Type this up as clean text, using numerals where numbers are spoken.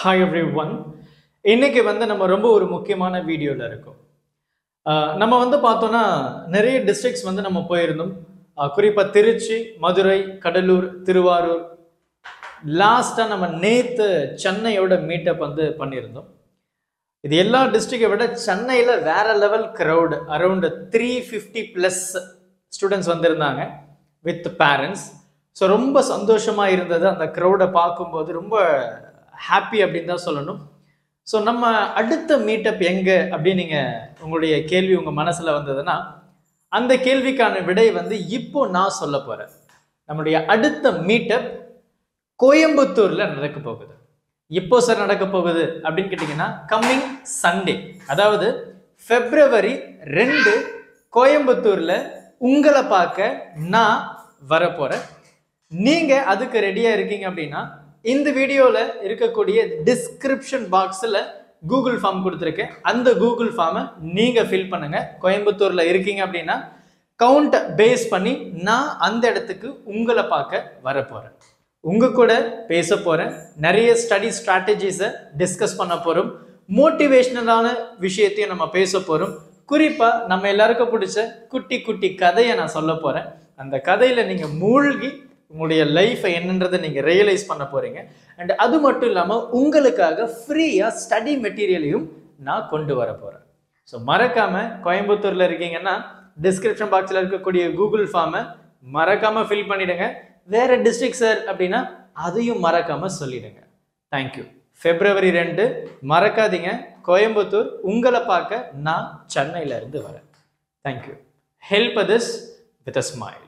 Hi everyone. இன்னைக்கு நம்ம ரொம்ப ஒரு முக்கியமான வீடியோல இருக்கோம். நம்ம பார்த்தோம்னா நிறைய டிஸ்ட்ரிக்ட்ஸ் நம்ம போயிருந்தோம். குறிப்பா திருச்சி, மதுரை, கடலூர், திருவாரூர். லாஸ்டா நம்ம நேத்து சென்னையோட மீட்டப் பண்ணியிருந்தோம். இது எல்லா டிஸ்ட்ரிக்டை விட சென்னையில வேற level crowd, around 350 plus students வந்திருந்தாங்க வித் பேரண்ட்ஸ். ஸோ ரொம்ப சந்தோஷமா இருந்தது. அந்த க்ரௌடை பார்க்கும்போது ரொம்ப ஹாப்பி அப்படின்னு தான் சொல்லணும். ஸோ நம்ம அடுத்த மீட்டப் எங்கே அப்படின்னு நீங்கள் உங்களுடைய கேள்வி உங்கள் மனசில் வந்ததுன்னா, அந்த கேள்விக்கான விடை இப்போ நான் சொல்ல போகிறேன். நம்முடைய அடுத்த மீட்டப் கோயம்புத்தூரில் நடக்க போகுது. இப்போ சார் நடக்க போகுது அப்படின்னு கேட்டிங்கன்னா, கம்மிங் சண்டே, அதாவது February 2 கோயம்புத்தூரில் உங்களை பார்க்க நான் வரப்போகிறேன். நீங்கள் அதுக்கு ரெடியாக இருக்கீங்க அப்படின்னா, இந்த வீடியோவில் இருக்கக்கூடிய டிஸ்கிரிப்ஷன் பாக்ஸில் கூகுள் ஃபார்ம் கொடுத்துருக்கேன். அந்த கூகுள் ஃபார்மை நீங்கள் ஃபில் பண்ணுங்கள். கோயம்புத்தூரில் இருக்கீங்க அப்படின்னா கவுண்ட் பேஸ் பண்ணி நான் அந்த இடத்துக்கு உங்களை பார்க்க வரப்போகிறேன். உங்கள் கூட பேச போகிறேன். நிறைய ஸ்டடி ஸ்ட்ராட்டஜிஸை டிஸ்கஸ் பண்ண போகிறோம். மோட்டிவேஷ்னலான விஷயத்தையும் நம்ம பேச போகிறோம். குறிப்பாக நம்ம எல்லாருக்கும் பிடிச்ச குட்டி குட்டி கதையை நான் சொல்ல போகிறேன். அந்த கதையில் நீங்கள் மூழ்கி உங்களுடைய லைஃப்பை என்னன்றதை நீங்கள் ரியலைஸ் பண்ண போகிறீங்க. அண்ட் அது மட்டும் இல்லாமல் உங்களுக்காக ஃப்ரீயாக ஸ்டடி மெட்டீரியலையும் நான் கொண்டு வர போகிறேன். ஸோ மறக்காமல் கோயம்புத்தூரில் இருக்கீங்கன்னா டிஸ்கிரிப்ஷன் பாக்ஸில் இருக்கக்கூடிய கூகுள் ஃபார்மை மறக்காமல் ஃபில் பண்ணிவிடுங்க. வேறு டிஸ்ட்ரிக்ட் சார் அப்படின்னா அதையும் மறக்காமல் சொல்லிடுங்க. தேங்க்யூ. February 2 மறக்காதீங்க. கோயம்புத்தூர் உங்களை பார்க்க நான் சென்னையிலேருந்து வரேன். Thank you. Help this with a smile.